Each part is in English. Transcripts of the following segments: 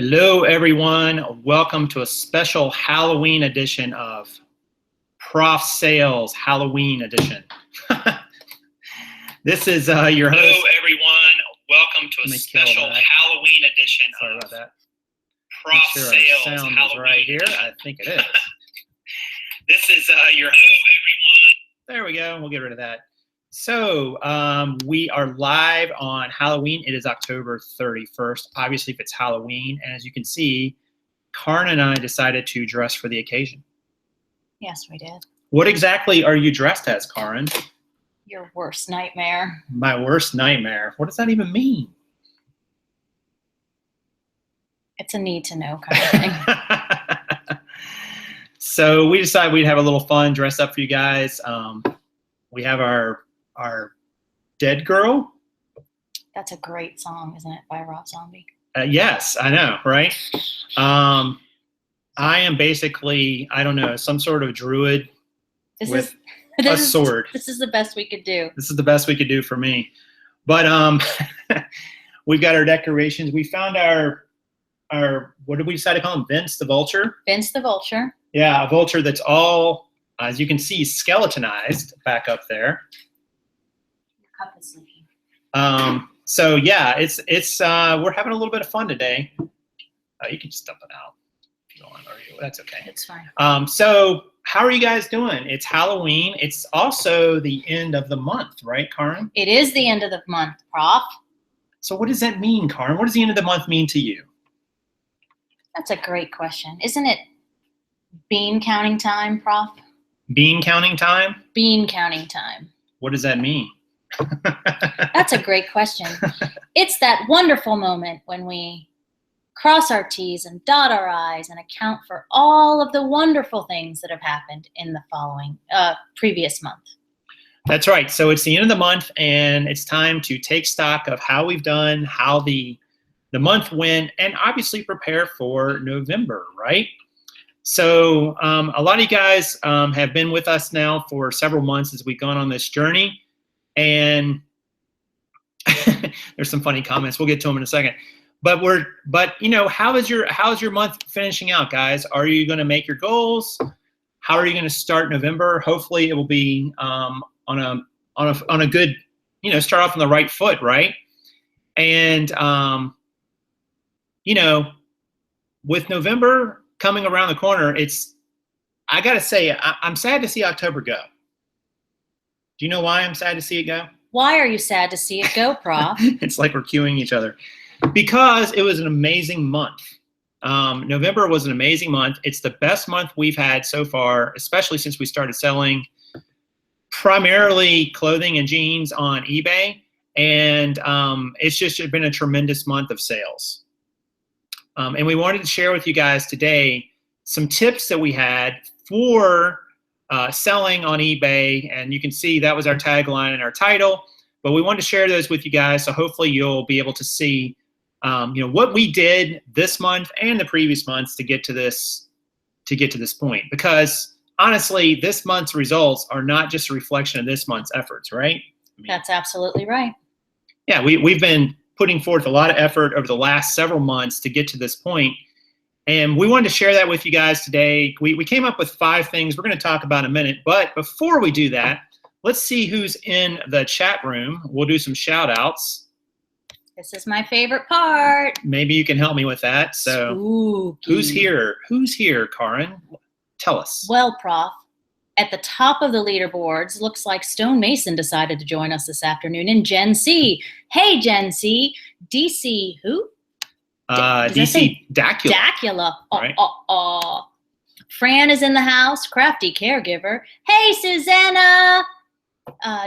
Hello, everyone. Welcome to a special Halloween edition of Prof Sales Halloween edition. This is your host. Hello, everyone. Welcome to a special Halloween edition Sorry of about that. Prof Make sure Sales our sound Halloween is right here. edition. I think it is. This is your hello, There we go. We'll get rid of that. So we are live on Halloween. It is October 31st. Obviously, if it's Halloween, and as you can see, Kaaren and I decided to dress for the occasion. Yes, we did. What exactly are you dressed as, Kaaren? Your worst nightmare. My worst nightmare. What does that even mean? It's a need to know kind of thing. So we decided we'd have a little fun, dress up for you guys. We have our Dead Girl. That's a great song, isn't it, by Rob Zombie? Yes, I know, right? I am basically, I don't know, some sort of druid with a sword. This is the best we could do. This is the best we could do for me. But we've got our decorations. We found our what did we decide to call him? Vince the Vulture? Vince the Vulture. Yeah, a vulture that's all, as you can see, skeletonized back up there. Your cup is leaking. So yeah, it's we're having a little bit of fun today. You can just dump it out if you want, or that's okay. It's fine. So how are you guys doing? It's Halloween. It's also the end of the month, right, Kaaren? It is the end of the month, Prof. So what does that mean, Kaaren? What does the end of the month mean to you? That's a great question. Isn't it bean counting time, Prof? Bean counting time? Bean counting time. What does that mean? That's a great question. It's that wonderful moment when we cross our T's and dot our I's and account for all of the wonderful things that have happened in the following previous month. That's right. So it's the end of the month, and it's time to take stock of how we've done, how the month went, and obviously prepare for November, right? So a lot of you guys have been with us now for several months as we've gone on this journey, and there's some funny comments. We'll get to them in a second. But you know, how's your month finishing out, guys? Are you going to make your goals? How are you going to start November? Hopefully, it will be on a good, you know, start off on the right foot, right? And you know, with November coming around the corner, I got to say, I'm sad to see October go. Do you know why I'm sad to see it go? Why are you sad to see it go, Prof? It's like we're cueing each other. Because it was an amazing month. November was an amazing month. It's the best month we've had so far, especially since we started selling primarily clothing and jeans on eBay. And it's just been a tremendous month of sales. And we wanted to share with you guys today some tips that we had for selling on eBay. And you can see that was our tagline and our title. But we wanted to share those with you guys, so hopefully you'll be able to see you know, what we did this month and the previous months to get to this point. Because honestly, this month's results are not just a reflection of this month's efforts, right? I mean, That's absolutely right. yeah, we've been putting forth a lot of effort over the last several months to get to this point. And we wanted to share that with you guys today. We came up with 5 things we're going to talk about in a minute. But before we do that, let's see who's in the chat room. We'll do some shout outs. This is my favorite part. Maybe you can help me with that. So Spooky. who's here? Who's here, Kaaren? Tell us. Well, Prof, at the top of the leaderboards, looks like Stone Mason decided to join us this afternoon, and Gen C. Hey, Gen C. DC who? DC Dacula. Dacula. Right. Fran is in the house, crafty caregiver. Hey, Susanna.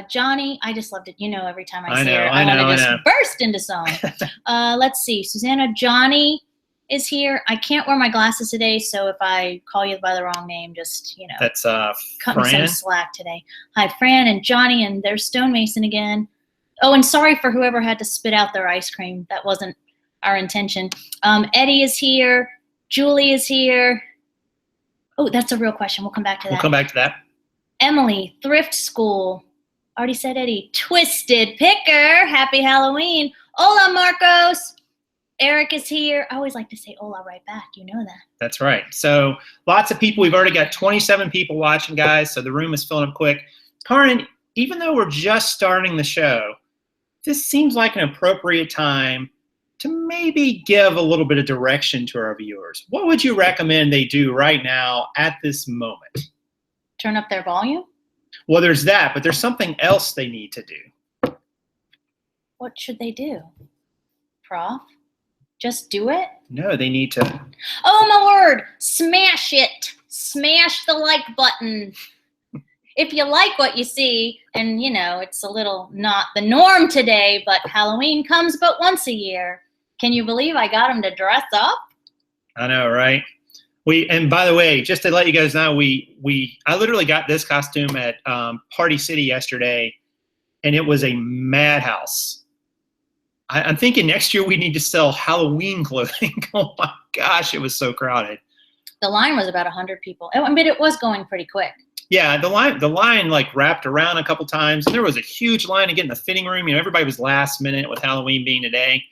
Johnny, I just loved it. You know, every time I see her, I want to just burst into song. Let's see. Susanna, Johnny is here. I can't wear my glasses today, so if I call you by the wrong name, just, you know. That's cut me some slack today. Hi, Fran and Johnny, and there's Stone Mason again. Oh, and sorry for whoever had to spit out their ice cream. That wasn't our intention. Eddie is here. Julie is here. Oh, that's a real question. We'll come back to that. We'll come back to that. Emily, Thrift School. Already said Eddie. Twisted Picker. Happy Halloween. Hola, Marcos. Eric is here. I always like to say hola right back. You know that. That's right. So lots of people. We've already got 27 people watching, guys. So the room is filling up quick. Kaaren, even though we're just starting the show, this seems like an appropriate time to maybe give a little bit of direction to our viewers. What would you recommend they do right now at this moment? Turn up their volume? Well, there's that, but there's something else they need to do. What should they do, Prof? Just do it? No, they need to. Oh, my word. Smash it. Smash the like button. If you like what you see, and, you know, it's a little not the norm today, but Halloween comes but once a year. Can you believe I got him to dress up? I know, right? And by the way, just to let you guys know, I literally got this costume at Party City yesterday, and it was a madhouse. I'm thinking next year we need to sell Halloween clothing. Oh my gosh, it was so crowded. The line was about 100 people. I mean, it was going pretty quick. Yeah, the line like wrapped around a couple times, and there was a huge line to get in the fitting room. You know, everybody was last minute with Halloween being today,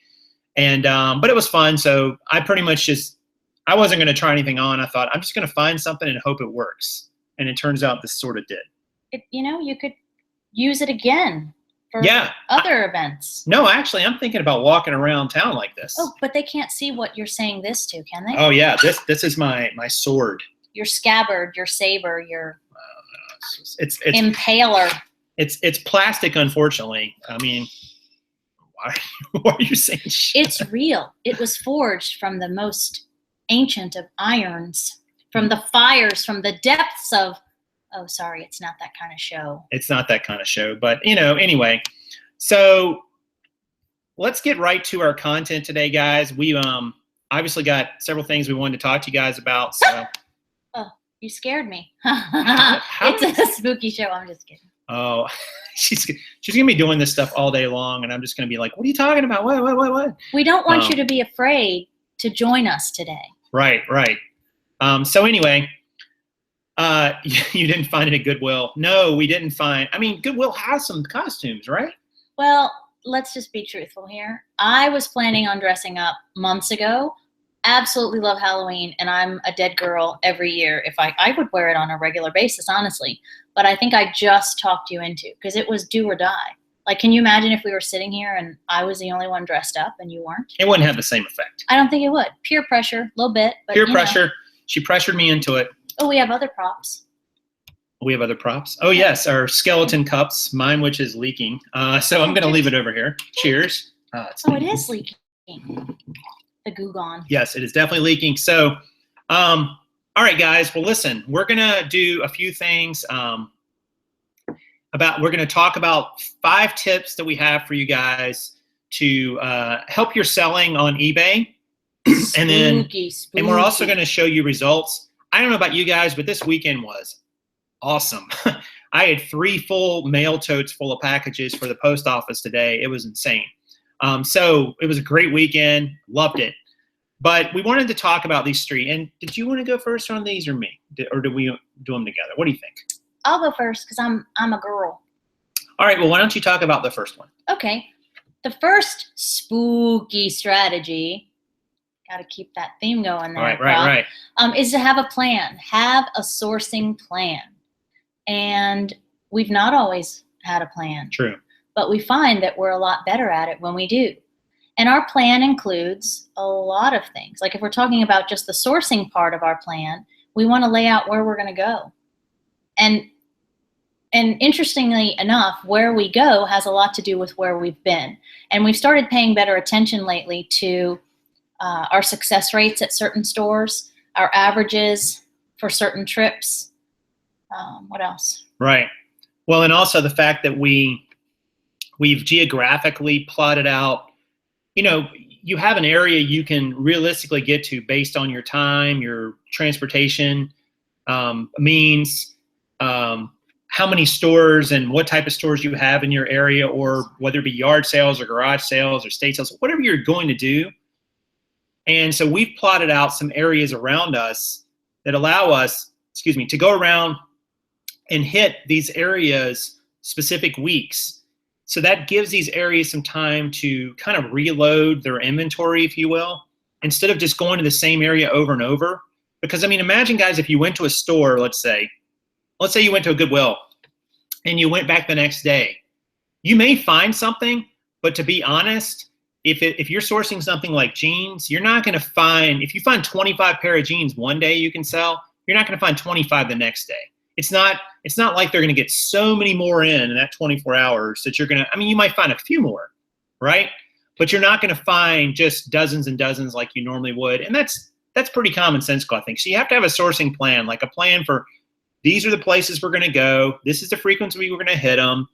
and but it was fun. So I pretty much I wasn't going to try anything on. I thought I'm just going to find something and hope it works, and it turns out this sort of did. You know, you could use it again for other events. No, actually, I'm thinking about walking around town like this. Oh, but they can't see what you're saying this to, can they? Oh yeah, this is my sword. Your scabbard, your saber, your it's impaler. It's plastic, unfortunately. I mean, why are you saying shit? It's real. It was forged from the most ancient of irons, from the fires, from the depths of. Oh, sorry, it's not that kind of show. It's not that kind of show, but you know, anyway. So let's get right to our content today, guys. We obviously got several things we wanted to talk to you guys about. So. Oh, you scared me. It's a spooky show. I'm just kidding. Oh, she's gonna be doing this stuff all day long, and I'm just gonna be like, "What are you talking about? What?" We don't want you to be afraid to join us today. Right. So anyway. You didn't find it at Goodwill. No, we didn't find. I mean, Goodwill has some costumes, right? Well, let's just be truthful here. I was planning on dressing up months ago. Absolutely love Halloween, and I'm a dead girl every year. If I would wear it on a regular basis, honestly. But I think I just talked you into because it was do or die. Like, can you imagine if we were sitting here and I was the only one dressed up and you weren't? It wouldn't have the same effect. I don't think it would. Peer pressure, a little bit. But, peer pressure. She pressured me into it. Oh, we have other props. We have other props. Oh, yes, our skeleton cups, mine which is leaking. So I'm going to leave it over here. Cheers. It is leaking. The goo gone. Yes, it is definitely leaking. So, all right, guys. Well, listen, we're going to do a few things. We're going to talk about 5 tips that we have for you guys to help your selling on eBay. Spooky. And we're also going to show you results. I don't know about you guys, but this weekend was awesome. I had 3 full mail totes full of packages for the post office today. It was insane. So it was a great weekend. Loved it. But we wanted to talk about these 3. And did you want to go first on these or me? Or do we do them together? What do you think? I'll go first because I'm a girl. All right. Well, why don't you talk about the first one? Okay. The first spooky strategy. Got to keep that theme going there. Right. Is to have a plan. Have a sourcing plan. And we've not always had a plan. True. But we find that we're a lot better at it when we do. And our plan includes a lot of things. Like if we're talking about just the sourcing part of our plan, we want to lay out where we're going to go. And interestingly enough, where we go has a lot to do with where we've been. And we've started paying better attention lately to our success rates at certain stores, our averages for certain trips. What else? Right. Well, and also the fact that we've geographically plotted out, you know, you have an area you can realistically get to based on your time, your transportation means, how many stores and what type of stores you have in your area, or whether it be yard sales or garage sales or state sales, whatever you're going to do. And so we've plotted out some areas around us that allow us, to go around and hit these areas specific weeks. So that gives these areas some time to kind of reload their inventory, if you will, instead of just going to the same area over and over. Because, I mean, imagine, guys, if you went to a store, let's say you went to a Goodwill and you went back the next day. You may find something, but to be honest, if you're sourcing something like jeans, you're not going to find, if you find 25 pair of jeans one day you can sell, you're not going to find 25 the next day. It's not like they're going to get so many more in that 24 hours that you're going to, I mean, you might find a few more, right? But you're not going to find just dozens and dozens like you normally would. And that's pretty commonsensical, I think. So you have to have a sourcing plan, like a plan for these are the places we're going to go. This is the frequency we're going to hit them.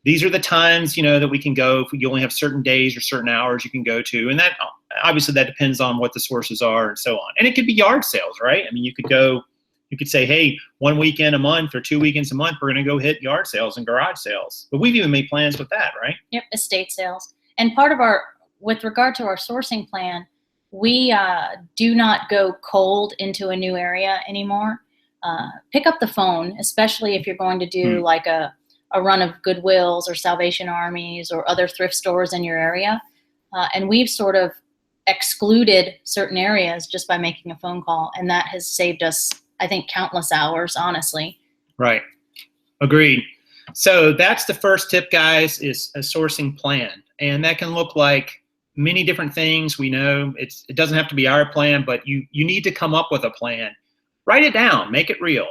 These are the times, that we can go. If you only have certain days or certain hours you can go to. And that obviously that depends on what the sources are and so on. And it could be yard sales, right? I mean, you could say, hey, 1 weekend a month or 2 weekends a month, we're going to go hit yard sales and garage sales. But we've even made plans with that, right? Yep, estate sales. And part of with regard to our sourcing plan, we do not go cold into a new area anymore. Pick up the phone, especially if you're going to do like a run of Goodwills or Salvation Armies or other thrift stores in your area. And we've sort of excluded certain areas just by making a phone call. And that has saved us, I think, countless hours, honestly. Right. Agreed. So that's the first tip, guys, is a sourcing plan. And that can look like many different things. We know it doesn't have to be our plan, but you need to come up with a plan. Write it down, make it real.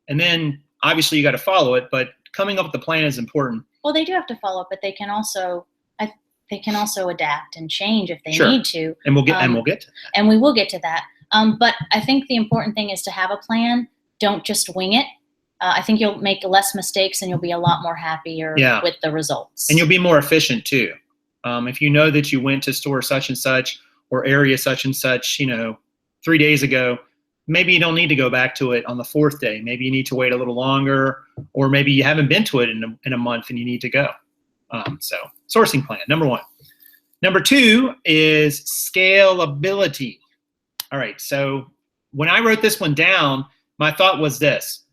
And then obviously you got to follow it, but coming up with the plan is important. Well, they do have to follow it, but they can also adapt and change if they Sure. need to. And we'll get to that. And we will get to that. But I think the important thing is to have a plan. Don't just wing it. I think you'll make less mistakes and you'll be a lot more happier with the results. And you'll be more efficient too. If you know that you went to store such and such or area such and such, 3 days ago, maybe you don't need to go back to it on the 4th day. Maybe you need to wait a little longer, or maybe you haven't been to it in a month and you need to go. So sourcing plan, number 1. Number 2 is scalability. All right, so when I wrote this one down, my thought was this.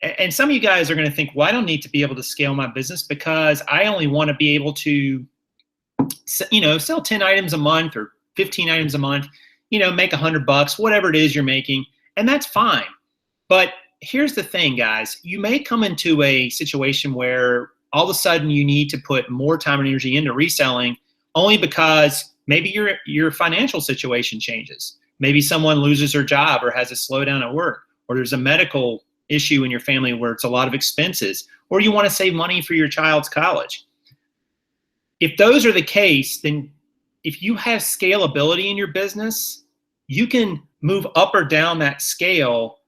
And some of you guys are going to think, well, I don't need to be able to scale my business because I only want to be able to, sell 10 items a month or 15 items a month, make $100, whatever it is you're making, and that's fine. But here's the thing, guys. You may come into a situation where all of a sudden you need to put more time and energy into reselling only because maybe your financial situation changes. Maybe someone loses their job or has a slowdown at work, or there's a medical issue in your family where it's a lot of expenses, or you want to save money for your child's college. If those are the case, then if you have scalability in your business, you can move up or down that scale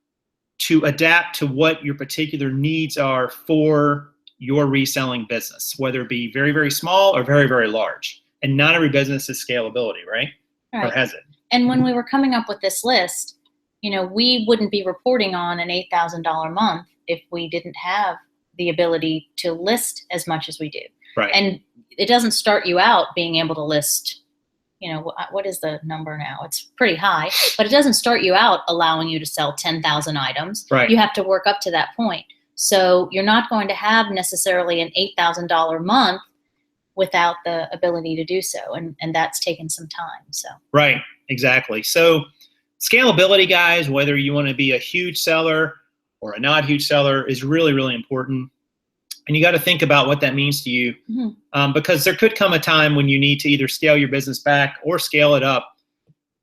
to adapt to what your particular needs are for your reselling business, whether it be very, very small or very, very large. And not every business is scalability, right? Or has it? And when we were coming up with this list, we wouldn't be reporting on an $8,000 month if we didn't have the ability to list as much as we do. Right. And it doesn't start you out being able to list, what is the number now? It's pretty high, but it doesn't start you out allowing you to sell 10,000 items. Right. You have to work up to that point. So you're not going to have necessarily an $8,000 month without the ability to do so. And that's taken some time. So. Right. Exactly. So scalability, guys, whether you want to be a huge seller or a not huge seller, is really, really important. And you got to think about what that means to you, because there could come a time when you need to either scale your business back or scale it up.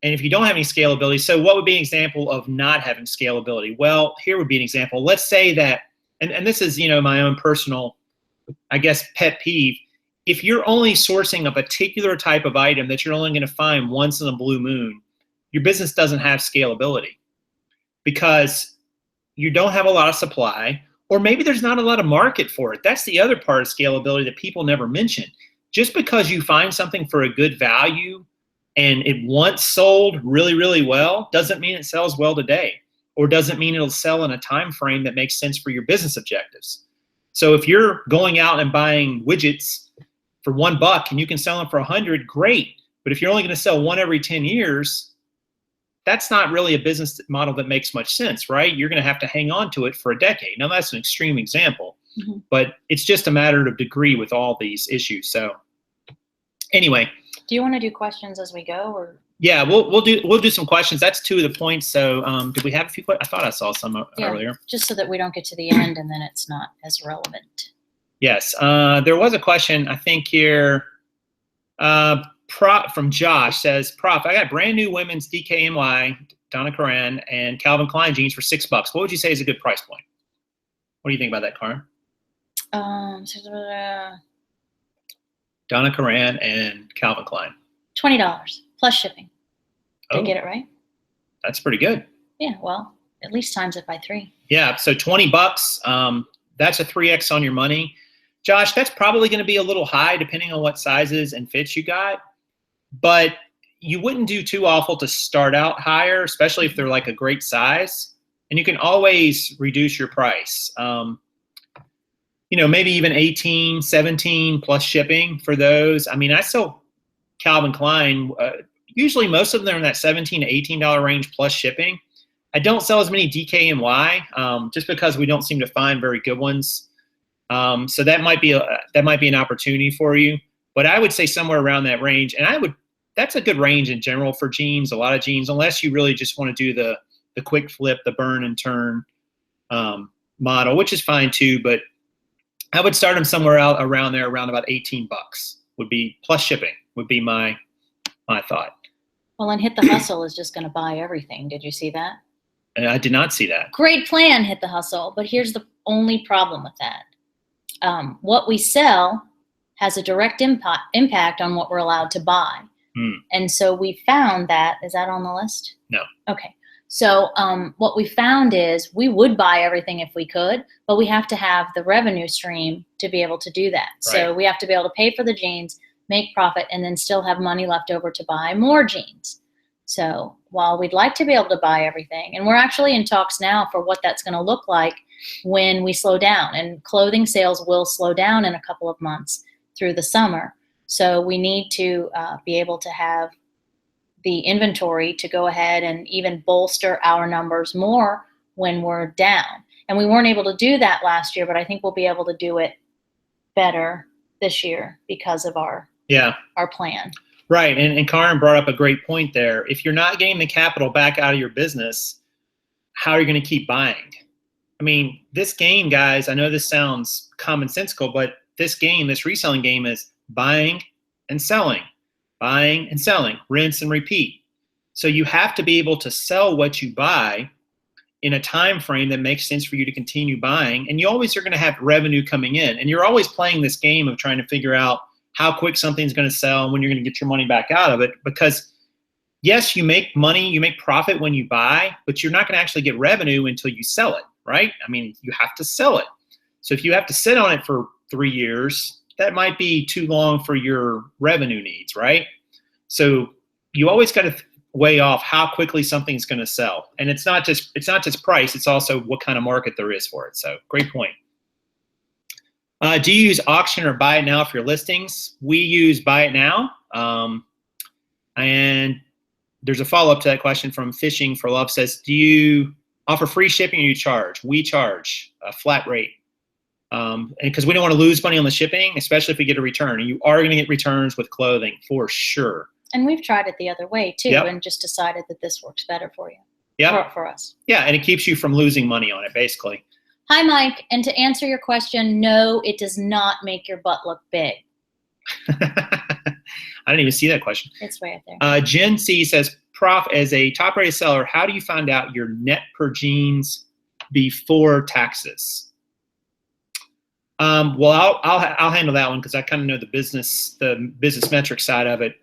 And if you don't have any scalability, so what would be an example of not having scalability? Well, here would be an example. Let's say that, and this is, my own personal, I guess, pet peeve. If you're only sourcing a particular type of item that you're only going to find once in a blue moon, your business doesn't have scalability because you don't have a lot of supply, or maybe there's not a lot of market for it. That's the other part of scalability that people never mention. Just because you find something for a good value and it once sold really, really well doesn't mean it sells well today, or doesn't mean it'll sell in a time frame that makes sense for your business objectives. So if you're going out and buying widgets for $1 and you can sell them for 100, great. But if you're only going to sell one every 10 years, that's not really a business model that makes much sense, right? You're going to have to hang on to it for a decade. Now, that's an extreme example. But it's just a matter of degree with all these issues. So anyway. Do you want to do questions as we go, or? Yeah, we'll do some questions. That's 2 of the points. So did we have a few questions? I thought I saw some earlier. Just so that we don't get to the end and then it's not as relevant. Yes, there was a question, I think here, from Josh says, Prof, I got brand new women's DKNY, Donna Kaaren, and Calvin Klein jeans for $6. What would you say is a good price point? What do you think about that, Kaaren? Donna Kaaren and Calvin Klein. $20 plus shipping. Did I get it right? That's pretty good. Yeah, well, at least times it by 3. Yeah, so $20. That's a 3x on your money. Josh, that's probably going to be a little high depending on what sizes and fits you got. But you wouldn't do too awful to start out higher, especially if they're like a great size. And you can always reduce your price. Maybe even 18, 17 plus shipping for those. I mean, I sell Calvin Klein. Usually most of them are in that $17 to $18 range plus shipping. I don't sell as many DKNY just because we don't seem to find very good ones. So that might be an opportunity for you. But I would say somewhere around that range. And that's a good range in general for jeans, a lot of jeans, unless you really just want to do the quick flip, the burn and turn model, which is fine too. But I would start them somewhere out around there, around about $18 would be plus shipping would be my thought. Well, and Hit the Hustle is just going to buy everything. Did you see that? And I did not see that. Great plan, Hit the Hustle. But here's the only problem with that. What we sell has a direct impact on what we're allowed to buy. And so we found that, is that on the list? No. Okay. So what we found is we would buy everything if we could, but we have to have the revenue stream to be able to do that. Right. So we have to be able to pay for the jeans, make profit, and then still have money left over to buy more jeans. So while we'd like to be able to buy everything, and we're actually in talks now for what that's going to look like when we slow down, and clothing sales will slow down in a couple of months through the summer. So we need to be able to have the inventory to go ahead and even bolster our numbers more when we're down. And we weren't able to do that last year, but I think we'll be able to do it better this year because of our plan. Right, and Kaaren brought up a great point there. If you're not getting the capital back out of your business, how are you going to keep buying? I mean, this game, guys, I know this sounds commonsensical, but this reselling game is buying and selling, rinse and repeat. So you have to be able to sell what you buy in a time frame that makes sense for you to continue buying. And you always are going to have revenue coming in. And you're always playing this game of trying to figure out how quick something's going to sell and when you're going to get your money back out of it. Because yes, you make money, you make profit when you buy, but you're not going to actually get revenue until you sell it, right? I mean, you have to sell it. So if you have to sit on it for 3 years, that might be too long for your revenue needs, right? So you always got to weigh off how quickly something's going to sell. And it's not just price, it's also what kind of market there is for it. So great point. Do you use auction or buy it now for your listings? We use buy it now. And there's a follow-up to that question from Fishing for Love says, do you offer free shipping or you charge? We charge a flat rate. Because we don't want to lose money on the shipping, especially if we get a return. And you are going to get returns with clothing for sure. And we've tried it the other way too, and just decided that this works better for you. Yeah. For us. Yeah, and it keeps you from losing money on it, basically. Hi, Mike. And to answer your question, no, it does not make your butt look big. I didn't even see that question. It's way up there. Jen C says, Prof, as a top-rated seller, how do you find out your net per jeans before taxes? Well, I'll handle that one because I kind of know the business metric side of it.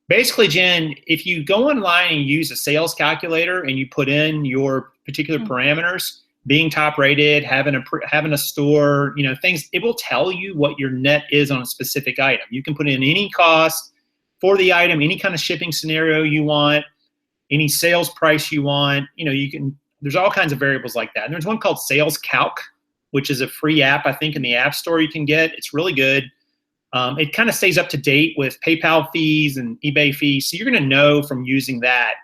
Basically, Jen, if you go online and use a sales calculator and you put in your particular parameters, being top rated, having a store, things, it will tell you what your net is on a specific item. You can put in any cost for the item, any kind of shipping scenario you want, any sales price you want. There's all kinds of variables like that. And there's one called Sales Calc, which is a free app, I think, in the App Store you can get. It's really good. It kind of stays up to date with PayPal fees and eBay fees. So you're going to know from using that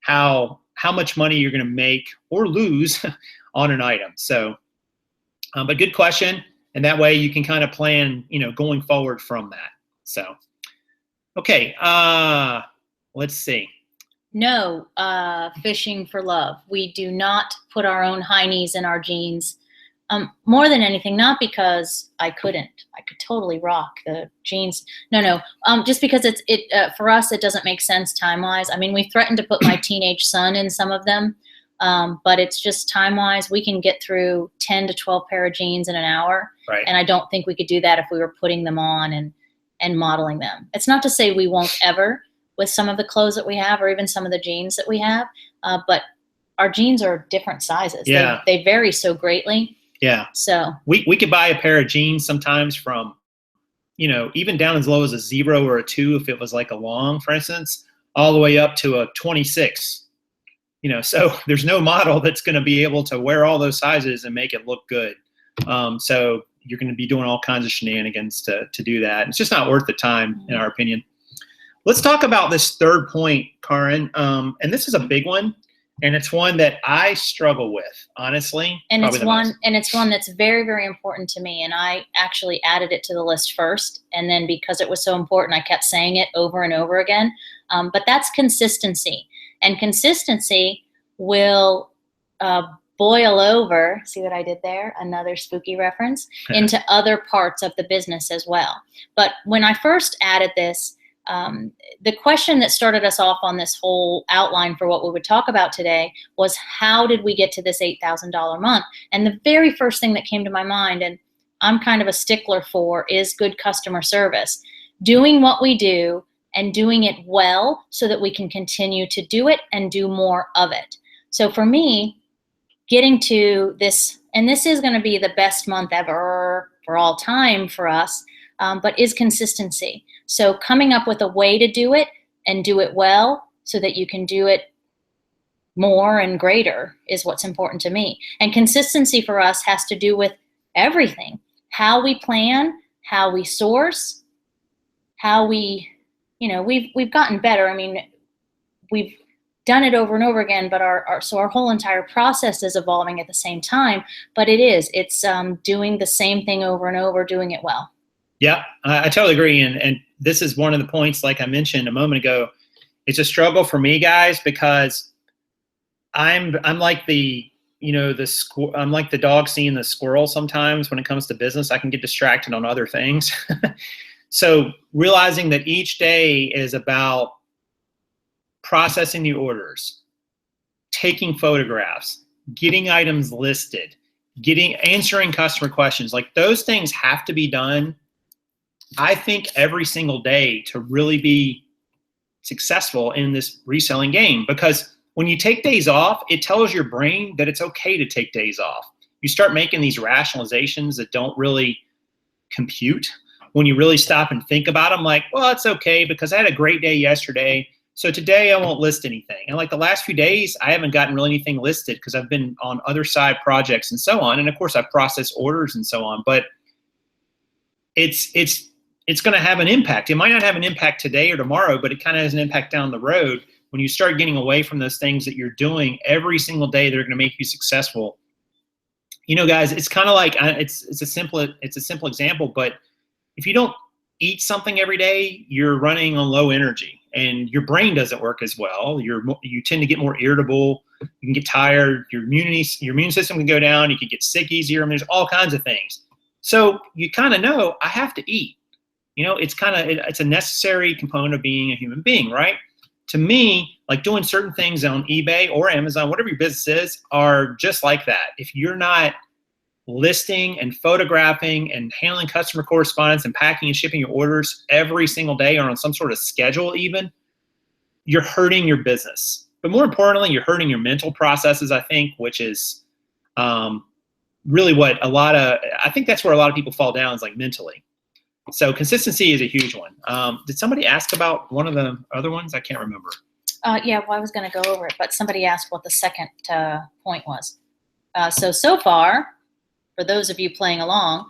how much money you're going to make or lose on an item. So, but good question. And that way you can kind of plan, going forward from that. So, okay, let's see. No, fishing for love. We do not put our own high knees in our jeans. More than anything, not because I couldn't. I could totally rock the jeans. No. Just because for us, it doesn't make sense time-wise. I mean, we threatened to put my teenage son in some of them, but it's just time-wise. We can get through 10 to 12 pair of jeans in an hour, right. And I don't think we could do that if we were putting them on and modeling them. It's not to say we won't ever with some of the clothes that we have or even some of the jeans that we have, but our jeans are different sizes. Yeah. They vary so greatly. Yeah. So we could buy a pair of jeans sometimes from, even down as low as a 0 or a 2 if it was like a long, for instance, all the way up to a 26. So there's no model that's going to be able to wear all those sizes and make it look good. So you're going to be doing all kinds of shenanigans to do that. It's just not worth the time, in our opinion. Let's talk about this third point, Kaaren. And this is a big one. And it's one that I struggle with, honestly. And it's one that's very, very important to me. And I actually added it to the list first. And then because it was so important, I kept saying it over and over again. But that's consistency. And consistency will boil over, see what I did there? Another spooky reference, into other parts of the business as well. But when I first added this, the question that started us off on this whole outline for what we would talk about today was, how did we get to this $8,000 month? And the very first thing that came to my mind, and I'm kind of a stickler for, is good customer service. Doing what we do and doing it well so that we can continue to do it and do more of it. So for me, getting to this, and this is going to be the best month ever for all time for us, but is consistency. So coming up with a way to do it and do it well so that you can do it more and greater is what's important to me. And consistency for us has to do with everything. How we plan, how we source, how we, we've gotten better. I mean, we've done it over and over again, but our whole entire process is evolving at the same time. But it's doing the same thing over and over, doing it well. Yeah, I totally agree. And this is one of the points, like I mentioned a moment ago, it's a struggle for me, guys, because I'm like I'm like the dog seeing the squirrel sometimes when it comes to business. I can get distracted on other things. So realizing that each day is about processing the orders, taking photographs, getting items listed, answering customer questions, like those things have to be done, I think, every single day to really be successful in this reselling game. Because when you take days off, it tells your brain that it's okay to take days off. You start making these rationalizations that don't really compute when you really stop and think about them, like, well, it's okay because I had a great day yesterday, so today I won't list anything. And like the last few days, I haven't gotten really anything listed because I've been on other side projects and so on. And of course, I process orders and so on. But it's going to have an impact. It might not have an impact today or tomorrow, but it kind of has an impact down the road when you start getting away from those things that you're doing every single day that are going to make you successful. Guys, it's kind of like, it's a simple example, but if you don't eat something every day, you're running on low energy and your brain doesn't work as well. You tend to get more irritable. You can get tired. Your immune system can go down. You can get sick easier. I mean, there's all kinds of things. So you kind of know, I have to eat. It's a necessary component of being a human being, right? To me, like doing certain things on eBay or Amazon, whatever your business is, are just like that. If you're not listing and photographing and handling customer correspondence and packing and shipping your orders every single day or on some sort of schedule even, you're hurting your business. But more importantly, you're hurting your mental processes, I think, which is really what I think that's where a lot of people fall down, is like mentally. So consistency is a huge one. Did somebody ask about one of the other ones? I can't remember. Yeah, well, I was going to go over it, but somebody asked what the second point was. So far, for those of you playing along,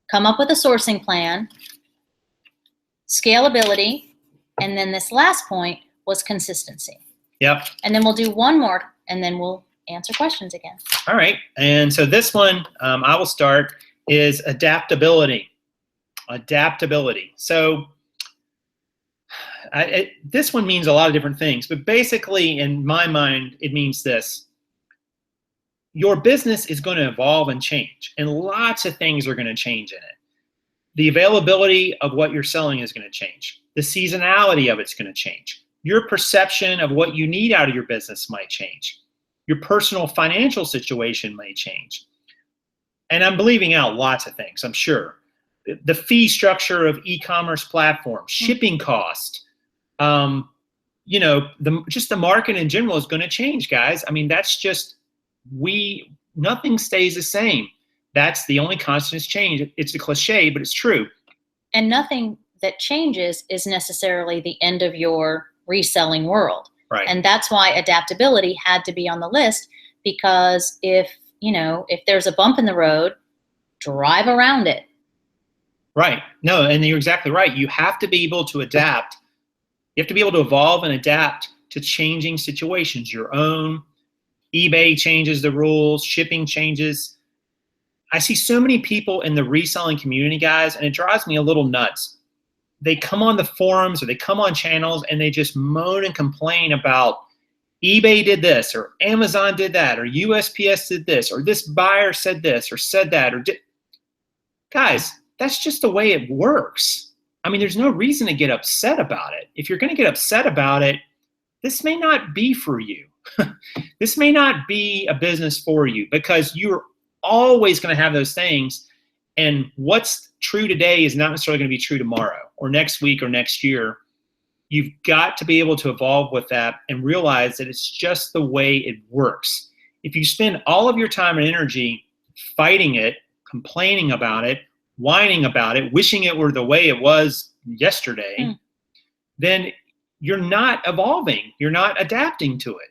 come up with a sourcing plan, scalability, and then this last point was consistency. Yep. And then we'll do one more, and then we'll answer questions again. All right. And so this one, I will start. is adaptability. Adaptability. So this one means a lot of different things, but basically in my mind, it means this. Your business is going to evolve and change, and lots of things are going to change in it. The availability of what you're selling is going to change. The seasonality of it's going to change. Your perception of what you need out of your business might change. Your personal financial situation may change. And I'm leaving out lots of things, I'm sure. The fee structure of e-commerce platforms, shipping cost, just the market in general is going to change, guys. I mean, that's just, nothing stays the same. That's the only constant is change. It's a cliche, but it's true. And nothing that changes is necessarily the end of your reselling world. Right. And that's why adaptability had to be on the list, because if there's a bump in the road, drive around it. Right. No, and you're exactly right. You have to be able to adapt. You have to be able to evolve and adapt to changing situations. Your own eBay changes the rules, shipping changes. I see so many people in the reselling community, guys, and it drives me a little nuts. They come on the forums or they come on channels and they just moan and complain about eBay did this or Amazon did that or USPS did this or this buyer said this or said that. Guys, that's just the way it works. I mean, there's no reason to get upset about it. If you're going to get upset about it, this may not be for you. This may not be a business for you, because you're always going to have those things. And what's true today is not necessarily going to be true tomorrow or next week or next year. You've got to be able to evolve with that and realize that it's just the way it works. If you spend all of your time and energy fighting it, complaining about it, whining about it, wishing it were the way it was yesterday, then you're not evolving. You're not adapting to it.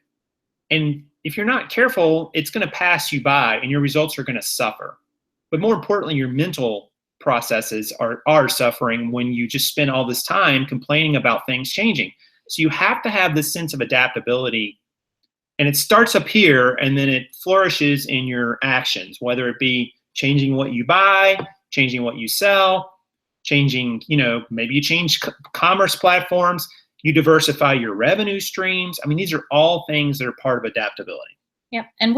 And if you're not careful, it's going to pass you by and your results are going to suffer. But more importantly, your mental processes are suffering when you just spend all this time complaining about things changing. So you have to have this sense of adaptability, and it starts up here and then it flourishes in your actions, whether it be changing what you buy, changing what you sell, changing, maybe you change commerce platforms, you diversify your revenue streams. I mean, these are all things that are part of adaptability. Yep. And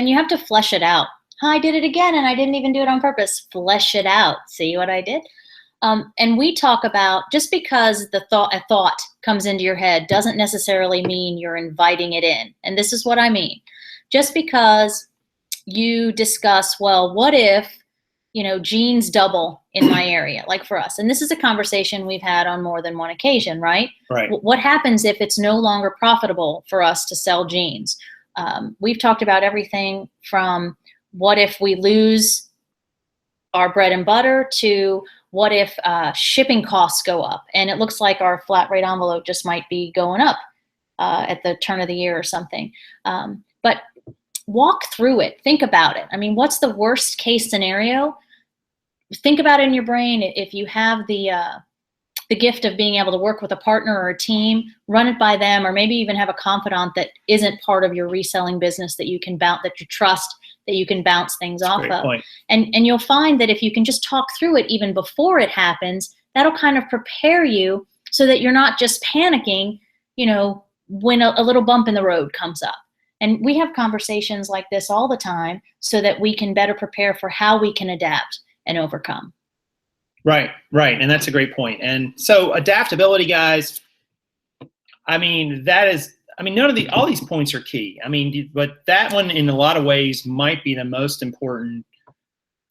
you have to flesh it out. I did it again and I didn't even do it on purpose. Flesh it out. See what I did? And we talk about, just because a thought comes into your head doesn't necessarily mean you're inviting it in. And this is what I mean. Just because you discuss, well, what if, jeans double in my area, like for us. And this is a conversation we've had on more than one occasion, right? Right. What happens if it's no longer profitable for us to sell jeans? We've talked about everything from what if we lose our bread and butter to what if shipping costs go up and it looks like our flat rate envelope just might be going up at the turn of the year or something. But walk through it. Think about it. I mean, what's the worst case scenario? Think about it in your brain. If you have the gift of being able to work with a partner or a team, run it by them, or maybe even have a confidant that isn't part of your reselling business that you can bounce, that you trust, that you can bounce things off of. Point. And you'll find that if you can just talk through it even before it happens, that'll kind of prepare you so that you're not just panicking, when a little bump in the road comes up. And we have conversations like this all the time so that we can better prepare for how we can adapt and overcome. Right. And that's a great point. And so adaptability, guys, all these points are key. But that one in a lot of ways might be the most important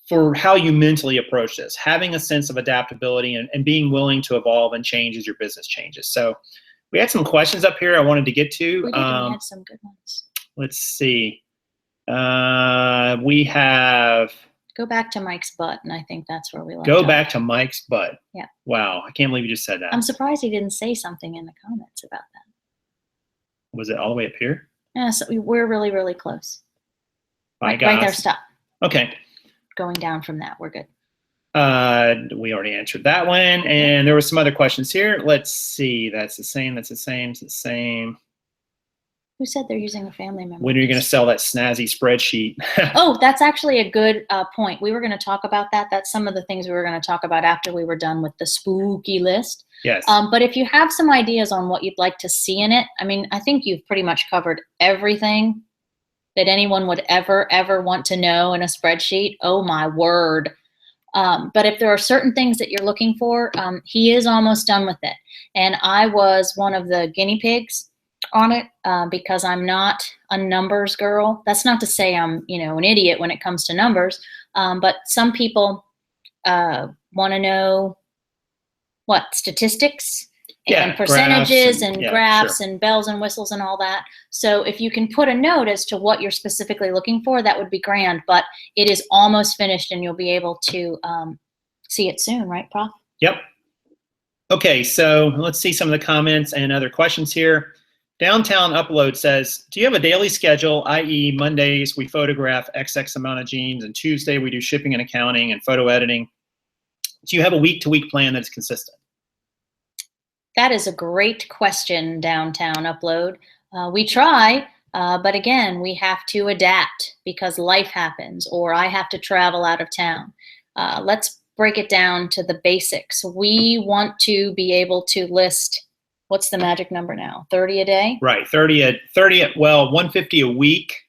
for how you mentally approach this, having a sense of adaptability and being willing to evolve and change as your business changes. So we had some questions up here I wanted to get to. We had some good ones. Let's see. We have... Go back to Mike's butt, and I think that's where we left Go off. back to Mike's butt. Yeah. Wow, I can't believe you just said that. I'm surprised he didn't say something in the comments about that. Was it all the way up here? Yeah, so we're really, really close. Right there, stop. Okay. Going down from that, we're good. We already answered that one, and there were some other questions here. Let's see. That's the same. Who said they're using a family member? When are you going to sell that snazzy spreadsheet? Oh, that's actually a good point. We were going to talk about that. That's some of the things we were going to talk about after we were done with the spooky list. Yes. But if you have some ideas on what you'd like to see in it, I mean, I think you've pretty much covered everything that anyone would ever want to know in a spreadsheet. Oh my word. But if there are certain things that you're looking for, he is almost done with it. And I was one of the guinea pigs on it because I'm not a numbers girl. That's not to say I'm, an idiot when it comes to numbers. But some people want to know statistics and percentages and graphs and bells and whistles and all that. So if you can put a note as to what you're specifically looking for, that would be grand. But it is almost finished and you'll be able to see it soon, right, Prof? Yep. Okay, so let's see some of the comments and other questions here. Downtown Upload says, do you have a daily schedule, i.e. Mondays we photograph XX amount of jeans, and Tuesday we do shipping and accounting and photo editing? Do you have a week-to-week plan that's consistent? That is a great question, Downtown Upload. We try, but again, we have to adapt because life happens or I have to travel out of town. Let's break it down to the basics. We want to be able to list, what's the magic number now? 30 a day? Right, 150 a week,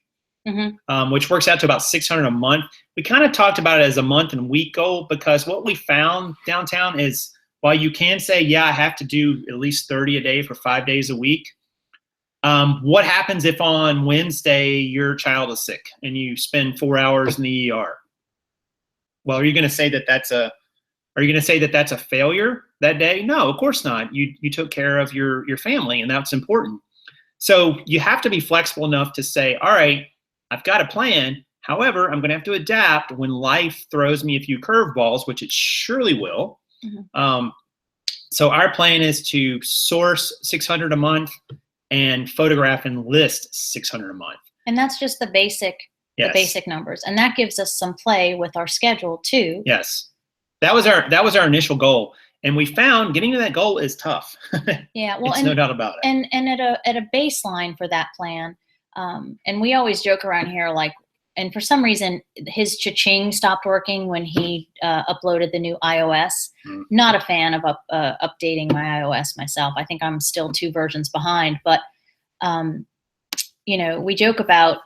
which works out to about 600 a month. We kind of talked about it as a month and week goal because what we found downtown is while you can say, yeah, I have to do at least 30 a day for 5 days a week, what happens if on Wednesday your child is sick and you spend 4 hours in the ER? Well, are you going to say that that's a failure that day? No, of course not. You took care of your family, and that's important. So you have to be flexible enough to say, all right, I've got a plan. However, I'm going to have to adapt when life throws me a few curveballs, which it surely will. So our plan is to source 600 a month and photograph and list 600 a month. And that's just the basic numbers. And that gives us some play with our schedule too. Yes. That was our initial goal. And we found getting to that goal is tough. Yeah, well, no doubt about it. And at a baseline for that plan, and we always joke around here, like, and for some reason his cha-ching stopped working when he uploaded the new iOS. Not a fan of updating my iOS myself. I think I'm still 2 versions behind. But we joke about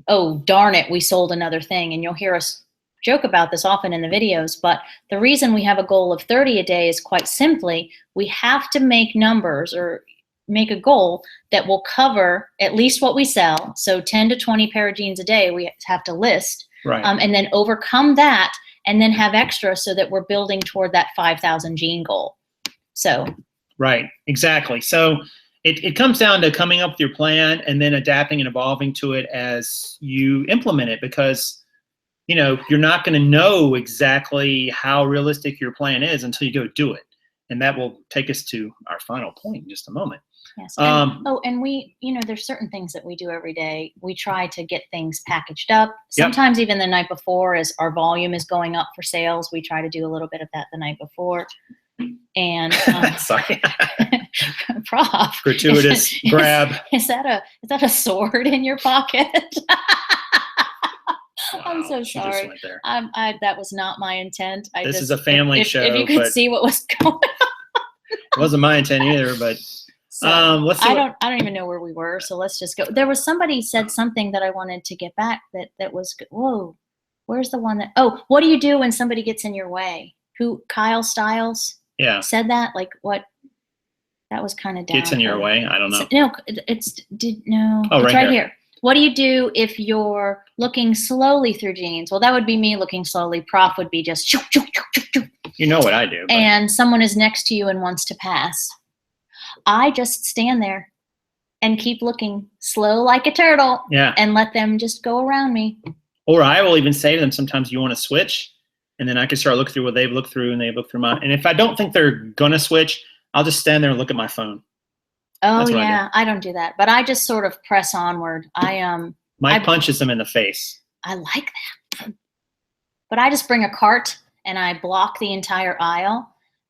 oh darn it, we sold another thing, and you'll hear us joke about this often in the videos, but the reason we have a goal of 30 a day is quite simply, we have to make numbers or make a goal that will cover at least what we sell. So 10 to 20 pair of jeans a day we have to list, right. And then overcome that and then have extra so that we're building toward that 5,000 jean goal. So. Right, exactly. So it comes down to coming up with your plan and then adapting and evolving to it as you implement it, because you're not going to know exactly how realistic your plan is until you go do it. And that will take us to our final point in just a moment. Yes. And we, there's certain things that we do every day. We try to get things packaged up. Sometimes even the night before, as our volume is going up for sales, we try to do a little bit of that the night before. And sorry, Prof, gratuitous grab. Is that a sword in your pocket? Wow, I'm so sorry. That was not my intent. This is a family show. If you could see what was going on. It wasn't my intent either, but so, let's see. I don't even know where we were, so let's just go. There was somebody said something that I wanted to get back that was good. Whoa, where's the one that? Oh, what do you do when somebody gets in your way? Kyle Stiles? Yeah. Said that? Like what? That was kind of down. Gets in your way? I don't know. No, Oh, it's right here. What do you do if you're looking slowly through jeans? Well, that would be me looking slowly. Prof would be just shoo, shoo, shoo, shoo. You know what I do. But. And someone is next to you and wants to pass. I just stand there and keep looking slow like a turtle. Yeah. And let them just go around me. Or I will even say to them sometimes, you want to switch? And then I can start looking through what they've looked through and they've looked through mine. And if I don't think they're going to switch, I'll just stand there and look at my phone. Oh, yeah. I don't do that. But I just sort of press onward. Mike punches them in the face. I like that. But I just bring a cart and I block the entire aisle.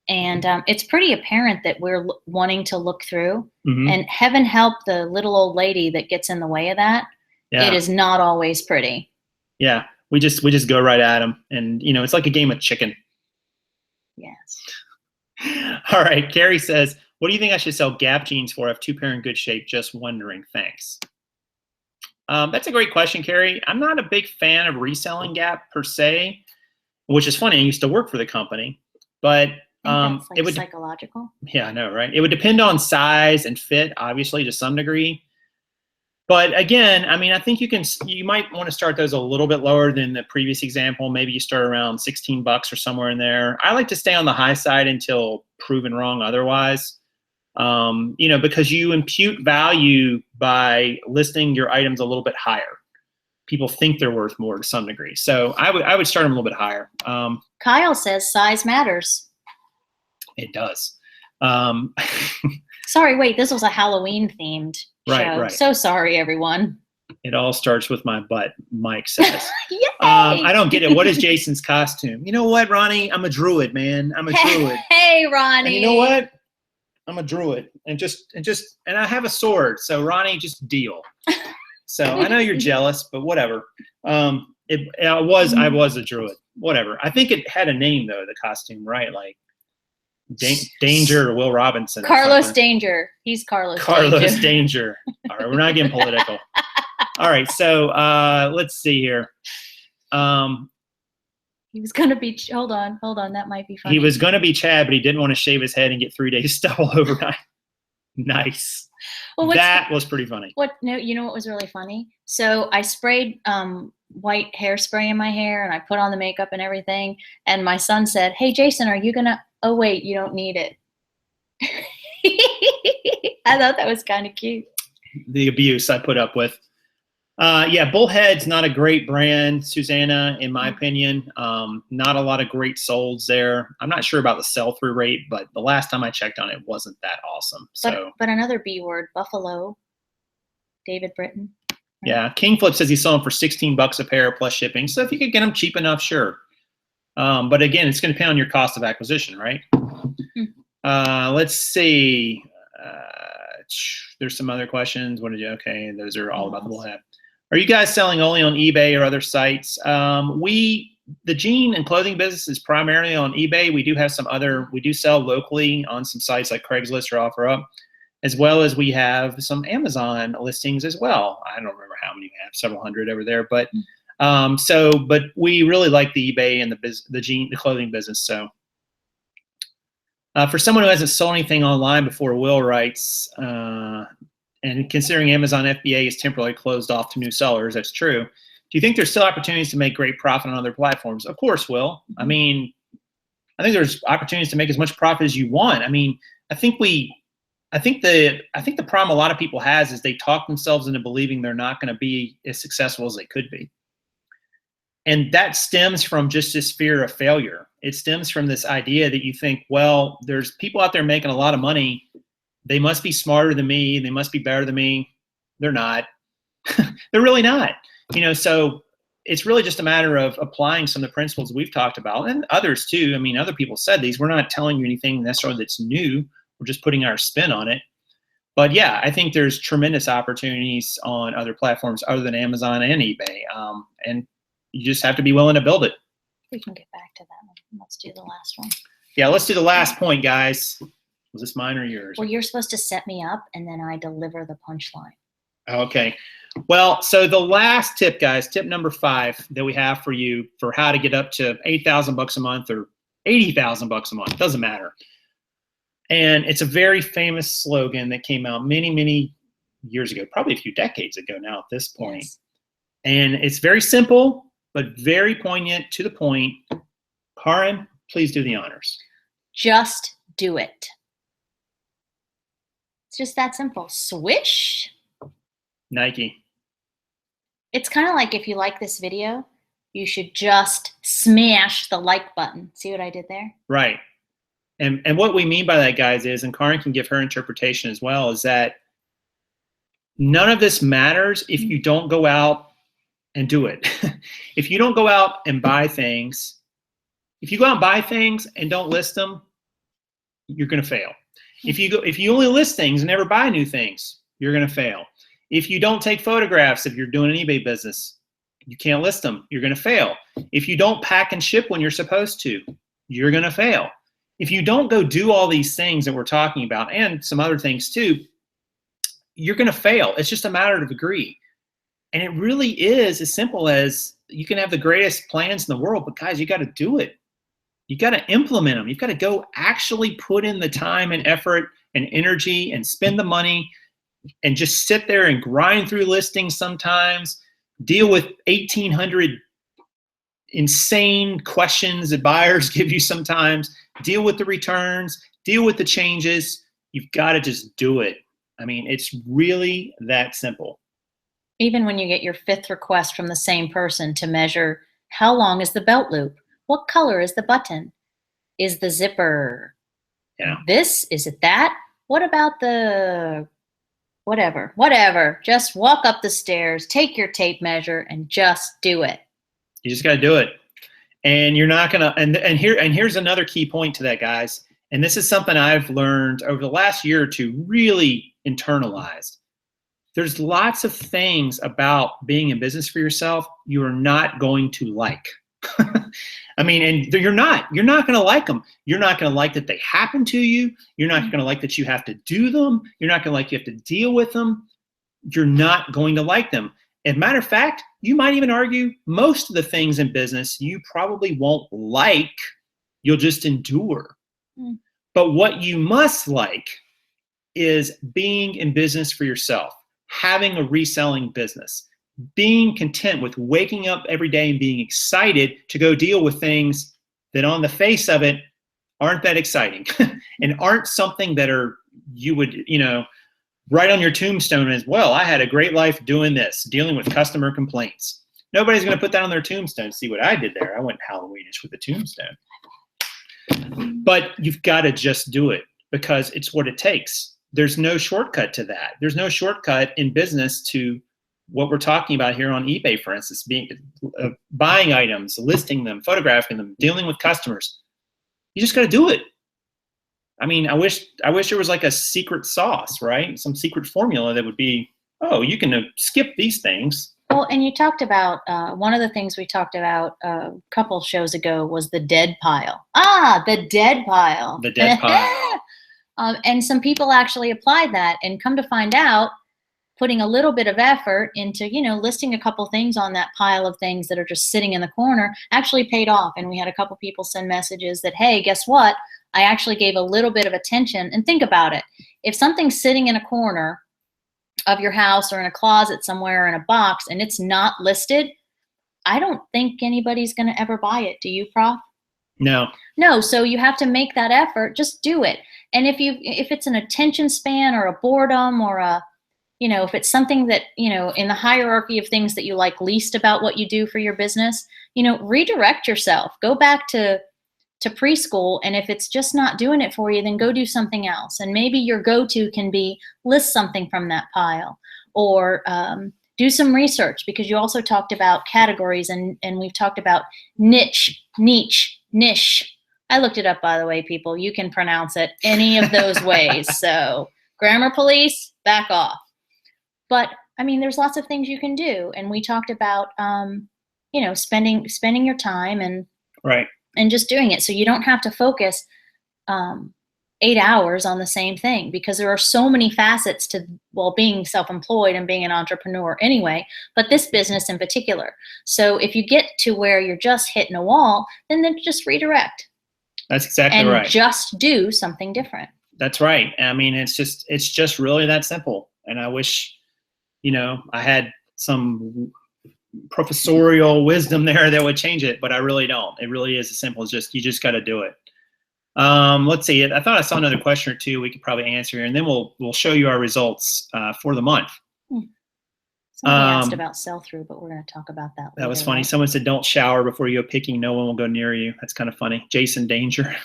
And it's pretty apparent that we're wanting to look through. Mhm. And heaven help the little old lady that gets in the way of that. Yeah. It is not always pretty. Yeah. We just go right at them. And, it's like a game of chicken. Yes. All right. Carrie says, what do you think I should sell Gap jeans for? I have 2 pair in good shape. Just wondering. Thanks. That's a great question, Carrie. I'm not a big fan of reselling Gap per se, which is funny. I used to work for the company, but That's like it would psychological. Yeah, I know, right? It would depend on size and fit, obviously, to some degree. But again, I mean, I think you might want to start those a little bit lower than the previous example. Maybe you start around $16 or somewhere in there. I like to stay on the high side until proven wrong otherwise. Because you impute value by listing your items a little bit higher. People think they're worth more to some degree. So I would start them a little bit higher. Kyle says size matters. It does. Sorry, wait, this was a Halloween themed show. Right. So sorry, everyone. It all starts with my butt, Mike says. Yay! I don't get it. What is Jason's costume? You know what, Ronnie? I'm a druid, man. I'm a druid. Hey, Ronnie. And you know what? I'm a druid. And I have a sword. So Ronnie, just deal. So I know you're jealous, but whatever. I was a druid. Whatever. I think it had a name though, the costume, right? Like Danger or Will Robinson. Carlos Danger. He's Carlos Danger. All right, we're not getting political. All right, so let's see here. He was going to be, hold on, that might be funny. He was going to be Chad, but he didn't want to shave his head and get 3 days stubble overnight. Nice. Well, that was pretty funny. You know what was really funny? So I sprayed white hairspray in my hair and I put on the makeup and everything. And my son said, hey, Jason, are you going to, oh, wait, you don't need it. I thought that was kind of cute. The abuse I put up with. Bullhead's not a great brand, Susanna, in my opinion. Not a lot of great solds there. I'm not sure about the sell-through rate, but the last time I checked on it wasn't that awesome. But another B word, Buffalo, David Britton. Right? Yeah, Kingflip says he sold them for $16 a pair plus shipping. So if you could get them cheap enough, sure. But again, it's going to depend on your cost of acquisition, right? Let's see. There's some other questions. Okay, those are all about the bullhead. Are you guys selling only on eBay or other sites? The jean and clothing business is primarily on eBay. We do have we do sell locally on some sites like Craigslist or OfferUp, as well as we have some Amazon listings as well. I don't remember how many we have, several hundred over there, but but we really like the eBay and the clothing business. So for someone who hasn't sold anything online before, Will writes, and considering Amazon FBA is temporarily closed off to new sellers, that's true. Do you think there's still opportunities to make great profit on other platforms? Of course, Will. I mean, I think there's opportunities to make as much profit as you want. I mean, I think the problem a lot of people has is they talk themselves into believing they're not going to be as successful as they could be. And that stems from just this fear of failure. It stems from this idea that you think, well, there's people out there making a lot of money. They must be smarter than me. They must be better than me. They're not. They're really not. So it's really just a matter of applying some of the principles we've talked about, and others too. I mean, other people said these. We're not telling you anything necessarily that's new. We're just putting our spin on it. But yeah, I think there's tremendous opportunities on other platforms other than Amazon and eBay. And you just have to be willing to build it. We can get back to that one. Let's do the last one. Yeah, let's do the last point, guys. Was this mine or yours? Well, you're supposed to set me up, and then I deliver the punchline. Okay. Well, so the last tip, guys, tip number 5 that we have for you for how to get up to $8,000 a month or $80,000 a month, doesn't matter. And it's a very famous slogan that came out many, many years ago, probably a few decades ago now at this point. Yes. And it's very simple, but very poignant, to the point. Kaaren, please do the honors. Just do it. It's just that simple. Swish. Nike. It's kind of like if you like this video, you should just smash the like button. See what I did there? Right. And what we mean by that, guys, is, and Kaaren can give her interpretation as well, is that none of this matters if you don't go out and do it. If you don't go out and buy things, if you go out and buy things and don't list them, you're going to fail. If you only list things and never buy new things, you're going to fail. If you don't take photographs, if you're doing an eBay business, you can't list them, you're going to fail. If you don't pack and ship when you're supposed to, you're going to fail. If you don't go do all these things that we're talking about and some other things too, you're going to fail. It's just a matter of degree. And it really is as simple as you can have the greatest plans in the world, but guys, you got to do it. You got to implement them. You've got to go actually put in the time and effort and energy and spend the money and just sit there and grind through listings sometimes, deal with 1,800 insane questions that buyers give you sometimes, deal with the returns, deal with the changes. You've got to just do it. I mean, it's really that simple. Even when you get your 5th request from the same person to measure how long is the belt loop? What color is the button? Is the zipper this? Is it that? What about the whatever? Just walk up the stairs, take your tape measure, and just do it. You just got to do it. And you're not going to, and here's another key point to that, guys. And this is something I've learned over the last year or two, really internalized. There's lots of things about being in business for yourself you are not going to like. I mean, and you're not going to like them. You're not going to like that they happen to you. You're not going to like that you have to do them. You're not going to like you have to deal with them. You're not going to like them. As a matter of fact, you might even argue most of the things in business you probably won't like. You'll just endure. But what you must like is being in business for yourself, having a reselling business, being content with waking up every day and being excited to go deal with things that on the face of it aren't that exciting and aren't something that are, you would, write on your tombstone as, well, I had a great life doing this, dealing with customer complaints. Nobody's going to put that on their tombstone. See what I did there. I went Halloweenish with the tombstone. But you've got to just do it because it's what it takes. There's no shortcut to that. There's no shortcut in business to what we're talking about here on eBay, for instance, buying items, listing them, photographing them, dealing with customers. You just got to do it. I mean, I wish there was like a secret sauce, right? Some secret formula that would be, oh, you can skip these things. Well, and you talked about, one of the things we talked about a couple shows ago was the dead pile. The dead pile. The dead pile. And some people actually applied that, and come to find out, putting a little bit of effort into, listing a couple things on that pile of things that are just sitting in the corner actually paid off. And we had a couple people send messages that, hey, guess what? I actually gave a little bit of attention. And think about it. If something's sitting in a corner of your house or in a closet somewhere or in a box and it's not listed, I don't think anybody's going to ever buy it. Do you, Prof? No. No. So you have to make that effort. Just do it. And if it's an attention span or a boredom or if it's something that, in the hierarchy of things that you like least about what you do for your business, redirect yourself. Go back to preschool, and if it's just not doing it for you, then go do something else. And maybe your go-to can be list something from that pile, or do some research, because you also talked about categories, and we've talked about niche. I looked it up, by the way, people. You can pronounce it any of those ways. So grammar police, back off. But I mean, there's lots of things you can do, and we talked about spending your time and right. And just doing it, so you don't have to focus 8 hours on the same thing, because there are so many facets to, being self-employed and being an entrepreneur anyway, but this business in particular. So if you get to where you're just hitting a wall, then just redirect. That's exactly and right. And just do something different. That's right. I mean, it's just really that simple. And I wish, I had some professorial wisdom there that would change it, but I really don't. It really is as simple as you just got to do it. Let's see. I thought I saw another question or two we could probably answer here, and then we'll show you our results for the month. Somebody asked about sell-through, but we're going to talk about that later. That was funny. Someone said, don't shower before you go picking. No one will go near you. That's kind of funny. Jason Danger.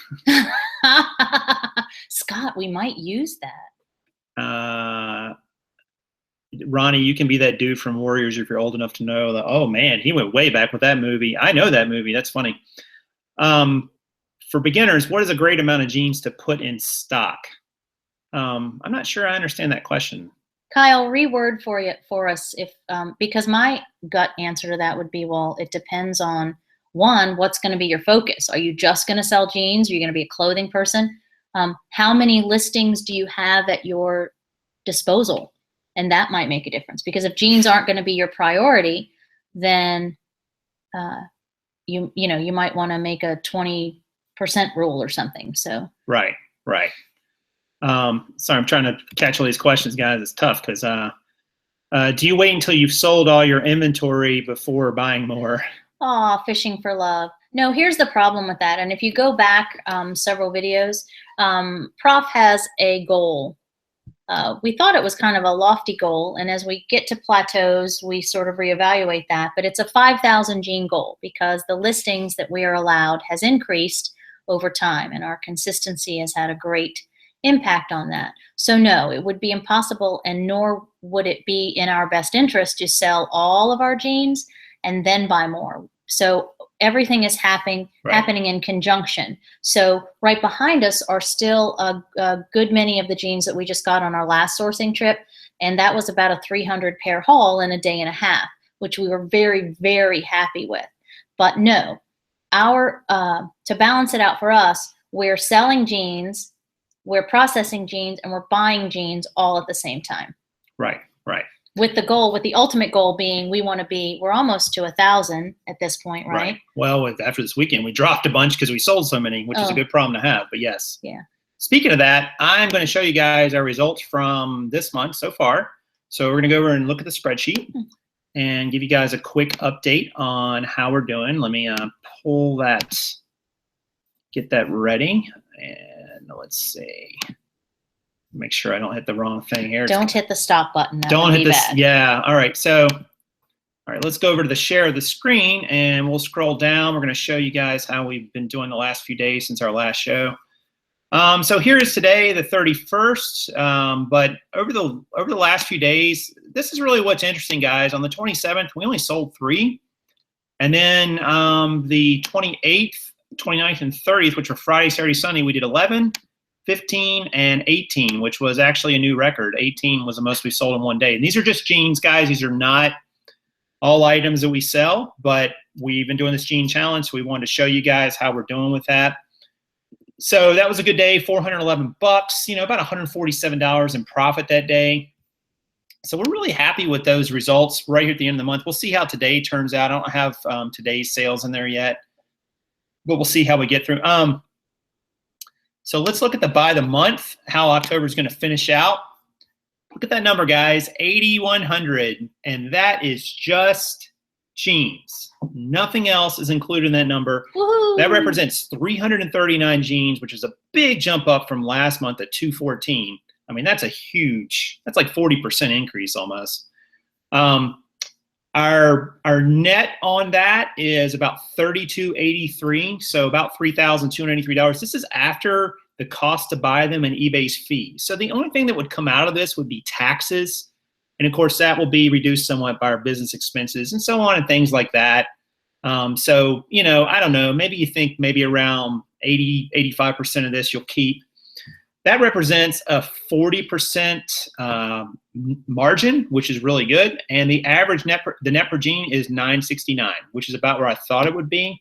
Scott, we might use that. Ronnie, you can be that dude from Warriors if you're old enough to know that. Oh man, he went way back with that movie. I know that movie. That's funny. for beginners, what is a great amount of jeans to put in stock? I'm not sure I understand that question. Kyle, reword for us, if because my gut answer to that would be, well, it depends on, one, what's going to be your focus. Are you just going to sell jeans? Are you going to be a clothing person? How many listings do you have at your disposal? And that might make a difference, because if jeans aren't going to be your priority, then you might want to make a 20% rule or something. So right. Sorry, I'm trying to catch all these questions, guys. It's tough because do you wait until you've sold all your inventory before buying more? Oh, fishing for love. No, here's the problem with that. And if you go back several videos, Prof has a goal. We thought it was kind of a lofty goal, and as we get to plateaus, we sort of reevaluate that. But it's a 5,000 jean goal, because the listings that we are allowed has increased over time, and our consistency has had a great impact on that. So no, it would be impossible, and nor would it be in our best interest to sell all of our jeans and then buy more. So everything is happening in conjunction. So right behind us are still a good many of the jeans that we just got on our last sourcing trip, and that was about a 300 pair haul in a day and a half, which we were very, very happy with. But no, to balance it out for us, we're selling jeans, we're processing jeans, and we're buying jeans all at the same time. Right. With the ultimate goal being, we're almost to 1,000 at this point, right? Well, after this weekend, we dropped a bunch because we sold so many, which is a good problem to have, but yes. Yeah. Speaking of that, I'm going to show you guys our results from this month so far. So we're going to go over and look at the spreadsheet and give you guys a quick update on how we're doing. Let me get that ready, and let's see. Make sure I don't hit the wrong thing here. Don't hit the stop button. Don't hit this. Yeah. All right. So, all right, let's go over to the share of the screen, and we'll scroll down. We're going to show you guys how we've been doing the last few days since our last show. So here is today, the 31st. But over the last few days, this is really what's interesting, guys. On the 27th, we only sold 3, and then the 28th, 29th, and 30th, which were Friday, Saturday, Sunday, we did 11. 15 and 18, which was actually a new record. 18 was the most we sold in one day. And these are just jeans, guys. These are not all items that we sell, but we've been doing this jean challenge, so we wanted to show you guys how we're doing with that. So that was a good day, $411, about $147 in profit that day. So we're really happy with those results right here at the end of the month. We'll see how today turns out. I don't have today's sales in there yet, but we'll see how we get through. So let's look at the by the month, how October is going to finish out. Look at that number, guys, 8,100, and that is just jeans. Nothing else is included in that number. Woo-hoo. That represents 339 jeans, which is a big jump up from last month at 214. I mean, that's like 40% increase almost. Our net on that is about $3,283, so about $3,283. This is after the cost to buy them and eBay's fee. So the only thing that would come out of this would be taxes, and of course that will be reduced somewhat by our business expenses and so on and things like that. So I don't know. Maybe you think maybe around 85% of this you'll keep. That represents a 40% margin, which is really good. And the average net per jean is $969, which is about where I thought it would be.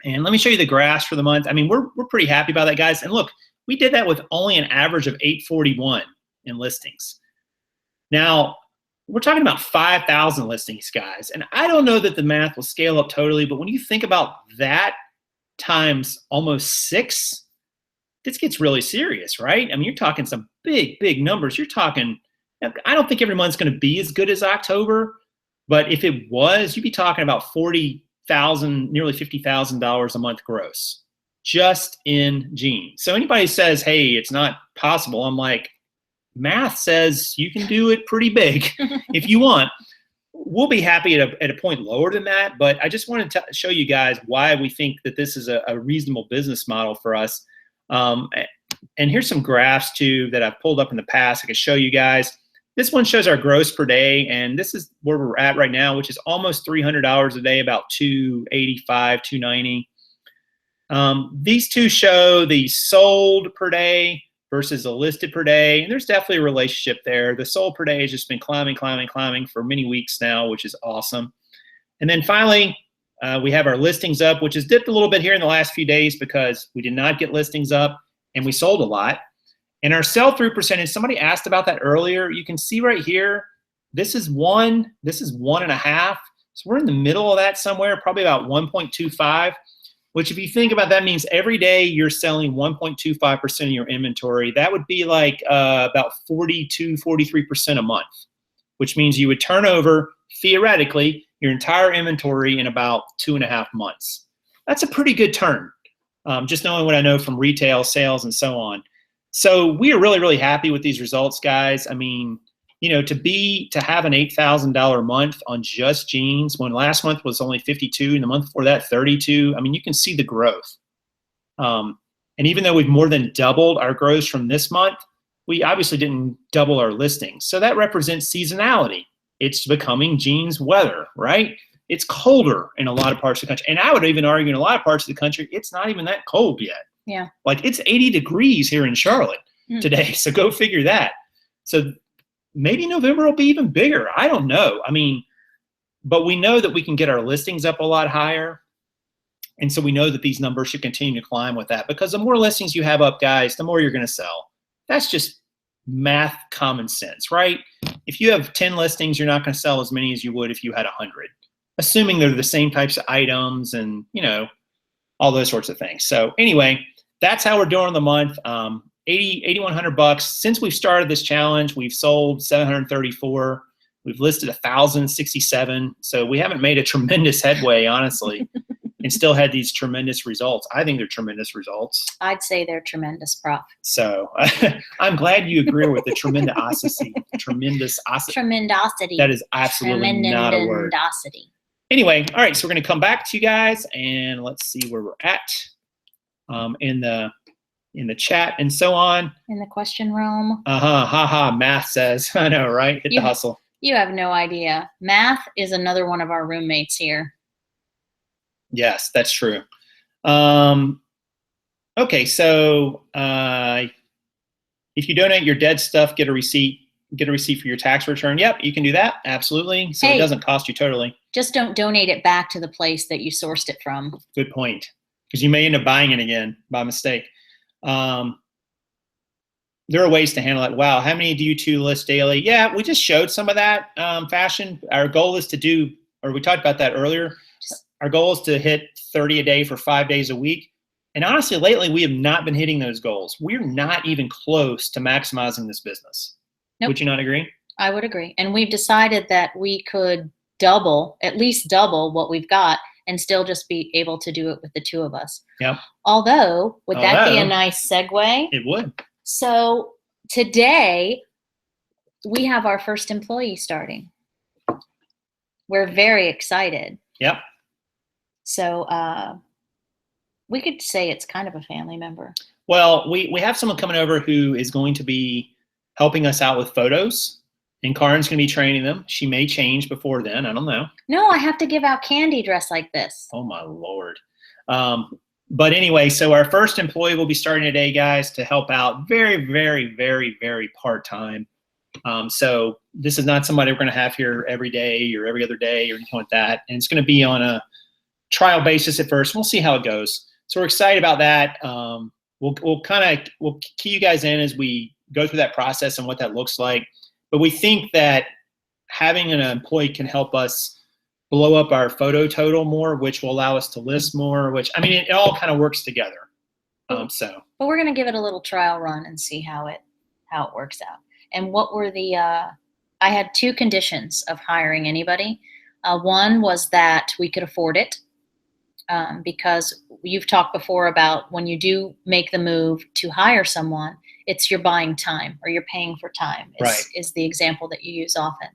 And let me show you the graphs for the month. I mean, we're pretty happy about that, guys. And look, we did that with only an average of 841 in listings. Now, we're talking about 5,000 listings, guys. And I don't know that the math will scale up totally, but when you think about that times almost 6, this gets really serious, right? I mean, you're talking some big, big numbers. You're talking, I don't think every month's going to be as good as October, but if it was, you'd be talking about $40,000, nearly $50,000 a month gross, just in jeans. So anybody says, hey, it's not possible, I'm like, math says you can do it pretty big if you want. We'll be happy at a point lower than that, but I just wanted to show you guys why we think that this is a reasonable business model for us. And here's some graphs too that I've pulled up in the past. I can show you guys. This one shows our gross per day, and this is where we're at right now, which is almost $300 a day, about $285, $290. These two show the sold per day versus the listed per day. And there's definitely a relationship there. The sold per day has just been climbing for many weeks now, which is awesome. And then finally, we have our listings up, which has dipped a little bit here in the last few days because we did not get listings up and we sold a lot. And our sell-through percentage, somebody asked about that earlier. You can see right here, this is 1, this is 1.5. So we're in the middle of that somewhere, probably about 1.25, which if you think about that means every day you're selling 1.25% of your inventory. That would be like about 43% a month, which means you would turn over, theoretically, your entire inventory in about 2.5 months. That's a pretty good turn, just knowing what I know from retail sales and so on. So we are really, really happy with these results, guys. I mean, you know, to have an $8,000 month on just jeans when last month was only 52 and the month before that 32. I mean, you can see the growth. And even though we've more than doubled our gross from this month, we obviously didn't double our listings. So that represents seasonality. It's becoming jeans weather, right? It's colder in a lot of parts of the country. And I would even argue in a lot of parts of the country, it's not even that cold yet. Yeah. Like it's 80 degrees here in Charlotte today. So go figure that. So maybe November will be even bigger. I don't know. I mean, but we know that we can get our listings up a lot higher. And so we know that these numbers should continue to climb with that because the more listings you have up, guys, the more you're going to sell. That's just math, common sense, right? If you have 10 listings, you're not going to sell as many as you would if you had 100, assuming they're the same types of items and, you know, all those sorts of things. So anyway, that's how we're doing the month. $8,100. Since we've started this challenge, we've sold 734. We've listed 1,067. So we haven't made a tremendous headway, honestly, and still had these tremendous results. I think they're tremendous results. I'd say they're tremendous, Prof. So I'm glad you agree with the tremendosity. Tremendosity. That is absolutely not a word. Tremendosity. Anyway, all right, so we're going to come back to you guys, and let's see where we're at in the chat and so on. In the question realm. Math says. I know, right? Hit the hustle. You have no idea. Math is another one of our roommates here. Yes, that's true. Okay, so if you donate your dead stuff, get a receipt for your tax return. Yep, you can do that. Absolutely. So it doesn't cost you totally. Just don't donate it back to the place that you sourced it from. Good point. Because you may end up buying it again by mistake. There are ways to handle it. Wow, how many do you two list daily? Yeah, we just showed some of that fashion. Our goal is to do, or we talked about that earlier. Our goal is to hit 30 a day for 5 days a week. And honestly, lately, we have not been hitting those goals. We're not even close to maximizing this business. Nope. Would you not agree? I would agree. And we've decided that we could at least double what we've got and still just be able to do it with the two of us. Yep. Although, would that be a nice segue? It would. So today, we have our first employee starting. We're very excited. Yep. So we could say it's kind of a family member. Well, we have someone coming over who is going to be helping us out with photos, and Karen's going to be training them. She may change before then. I don't know. No, I have to give out candy dressed like this. Oh, my Lord. But anyway, so our first employee will be starting today, guys, to help out very, very, very, very part-time. So this is not somebody we're going to have here every day or every other day or anything like that. And it's going to be on a trial basis at first. We'll see how it goes. So we're excited about that. We'll key you guys in as we go through that process and what that looks like. But we think that having an employee can help us blow up our photo total more, which will allow us to list more, which, I mean, it all kind of works together. But we're going to give it a little trial run and see how it works out. And what were I had 2 conditions of hiring anybody. One was that we could afford it, because you've talked before about when you do make the move to hire someone, you're buying time or you're paying for time is the example that you use often.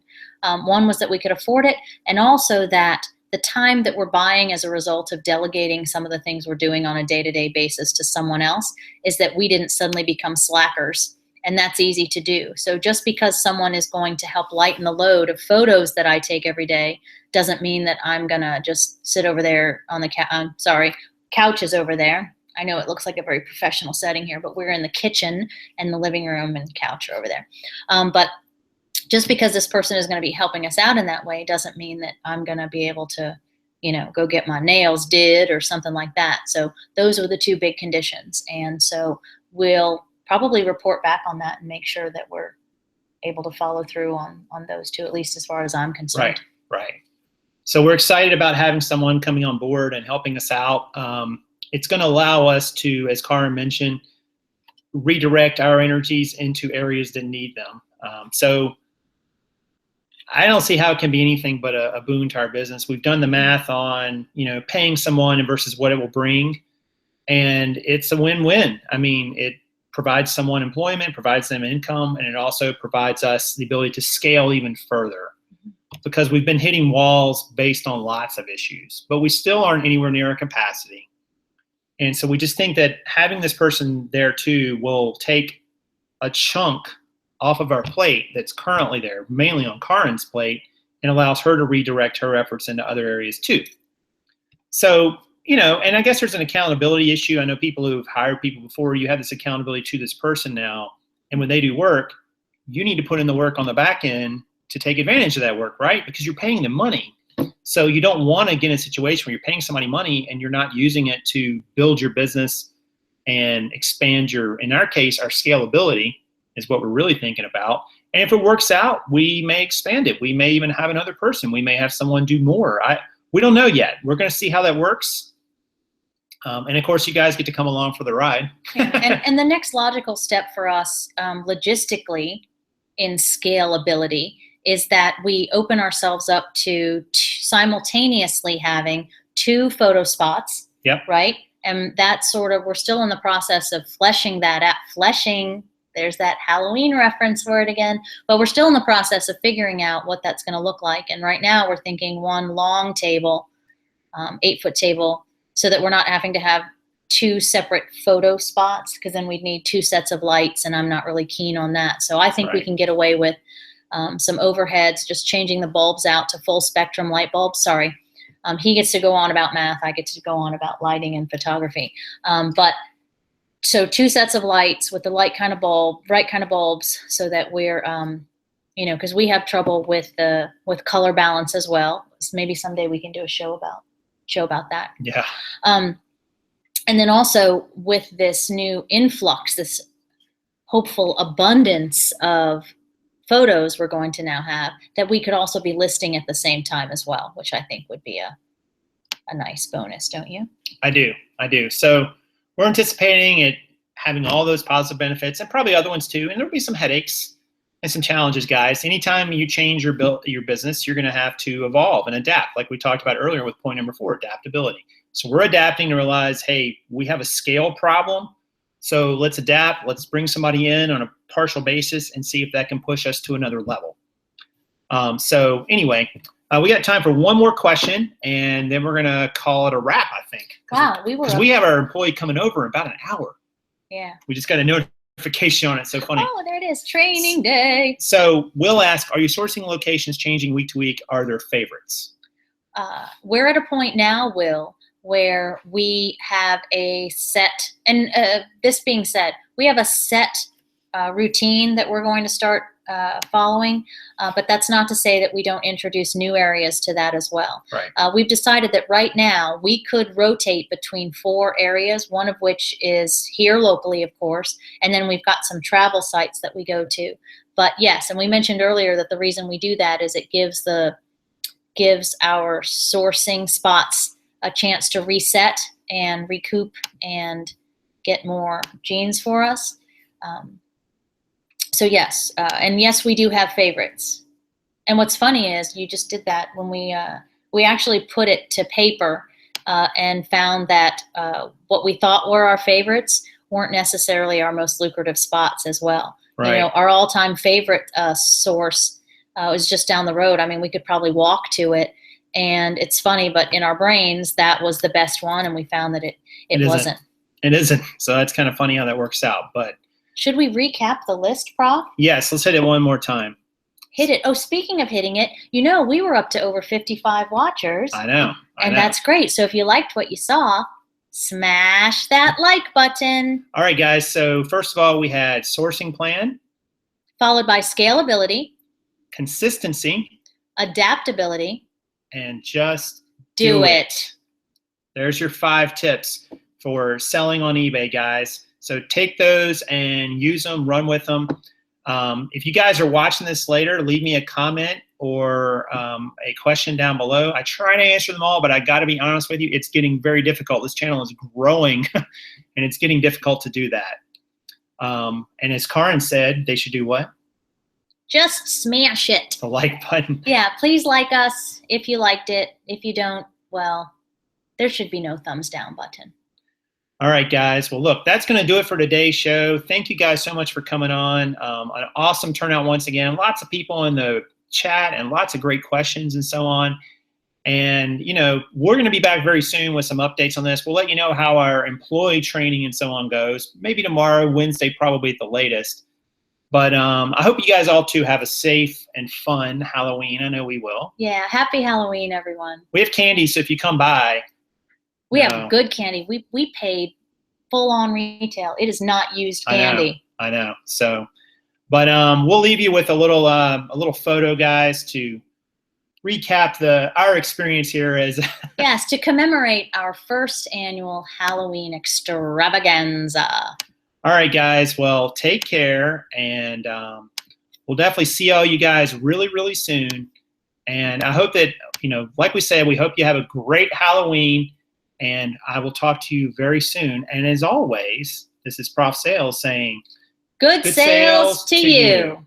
One was that we could afford it, and also that the time that we're buying as a result of delegating some of the things we're doing on a day-to-day basis to someone else is that we didn't suddenly become slackers, and that's easy to do. So just because someone is going to help lighten the load of photos that I take every day doesn't mean that I'm going to just sit over there on the couches over there. I know it looks like a very professional setting here, but we're in the kitchen and the living room and couch are over there. But just because this person is going to be helping us out in that way doesn't mean that I'm going to be able to, go get my nails did or something like that. So those are the two big conditions. And so we'll probably report back on that and make sure that we're able to follow through on those two, at least as far as I'm concerned. Right. So we're excited about having someone coming on board and helping us out. It's going to allow us to, as Kaaren mentioned, redirect our energies into areas that need them. So I don't see how it can be anything but a boon to our business. We've done the math on, paying someone versus what it will bring, and it's a win-win. I mean, it provides someone employment, provides them income, and it also provides us the ability to scale even further, because we've been hitting walls based on lots of issues, but we still aren't anywhere near our capacity. And so we just think that having this person there too will take a chunk off of our plate that's currently there, mainly on Karen's plate, and allows her to redirect her efforts into other areas too. So, and I guess there's an accountability issue. I know people who've hired people before, you have this accountability to this person now, and when they do work, you need to put in the work on the back end to take advantage of that work, right? Because you're paying them money. So you don't want to get in a situation where you're paying somebody money and you're not using it to build your business and expand in our case, our scalability is what we're really thinking about. And if it works out, we may expand it. We may even have another person. We may have someone do more. We don't know yet. We're going to see how that works. And of course, you guys get to come along for the ride. and the next logical step for us logistically in scalability is that we open ourselves up to simultaneously having 2 photo spots. Yep. Right? And that's we're still in the process of fleshing that out. There's that Halloween reference word again, but we're still in the process of figuring out what that's going to look like. And right now we're thinking one long table, 8-foot table, so that we're not having to have 2 separate photo spots, because then we'd need 2 sets of lights, and I'm not really keen on that. So I think we can get away with some overheads, just changing the bulbs out to full spectrum light bulbs. Sorry. He gets to go on about math. I get to go on about lighting and photography. So 2 sets of lights with the right kind of bulbs, so that we're, because we have trouble with color balance as well. So maybe someday we can do a show about that. Yeah. And then also with this new influx, this hopeful abundance of photos we're going to now have, that we could also be listing at the same time as well, which I think would be a nice bonus, don't you? I do. So we're anticipating it having all those positive benefits, and probably other ones too. And there'll be some headaches and some challenges, guys. Anytime you change your business, you're going to have to evolve and adapt, like we talked about earlier with point number 4, adaptability. So we're adapting to realize, hey, we have a scale problem. So let's adapt. Let's bring somebody in on a partial basis and see if that can push us to another level. So anyway, we got time for one more question, and then we're going to call it a wrap, I think. Wow, because we have our employee coming over in about an hour. Yeah. We just got a notification on it. So funny. Oh, there it is. Training day. So Will asked, are you sourcing locations changing week to week? Are there favorites? We're at a point now, Will, where we have a set, and this being said, we have a set routine that we're going to start following, but that's not to say that we don't introduce new areas to that as well. Right. We've decided that right now we could rotate between 4 areas, one of which is here locally, of course, and then we've got some travel sites that we go to. But yes, and we mentioned earlier that the reason we do that is it gives our sourcing spots a chance to reset and recoup and get more jeans for us. So yes, and yes, we do have favorites. And what's funny is you just did that when we actually put it to paper and found that what we thought were our favorites weren't necessarily our most lucrative spots as well. Right. Our all-time favorite source was just down the road. I mean, we could probably walk to it. And it's funny, but in our brains, that was the best one, and we found that it wasn't. It isn't. So that's kind of funny how that works out. But should we recap the list, Prof? Yes, let's hit it one more time. Hit it. Oh, speaking of hitting it, we were up to over 55 watchers. I know. And that's great. So if you liked what you saw, Smash that like button. All right, guys. So first of all, we had sourcing plan, followed by scalability, consistency, adaptability, and just do it. There's your 5 tips for selling on eBay, guys. So take those and use them, run with them. If you guys are watching this later, leave me a comment or a question down below. I try to answer them all, but I got to be honest with you, it's getting very difficult. This channel is growing, and it's getting difficult to do that. And as Kaaren said, they should do what? Just smash it. The like button. Yeah, please like us if you liked it. If you don't, well, there should be no thumbs down button. All right, guys. Well, look, that's going to do it for today's show. Thank you guys so much for coming on. An awesome turnout once again. Lots of people in the chat and lots of great questions and so on. And, you know, we're going to be back very soon with some updates on this. We'll let you know how our employee training and so on goes. Maybe tomorrow, Wednesday, probably at the latest. But I hope you guys all, too, have a safe and fun Halloween. I know we will. Yeah, happy Halloween, everyone. We have candy, so if you come by. We have good candy. We paid full-on retail. It is not used candy. I know. So, but we'll leave you with a little photo, guys, to recap our experience here as yes, to commemorate our first annual Halloween extravaganza. All right, guys. Well, take care, and we'll definitely see all you guys really, really soon. And I hope that, you know, like we said, we hope you have a great Halloween. And I will talk to you very soon. And as always, this is Prof Sales saying, good sales to you.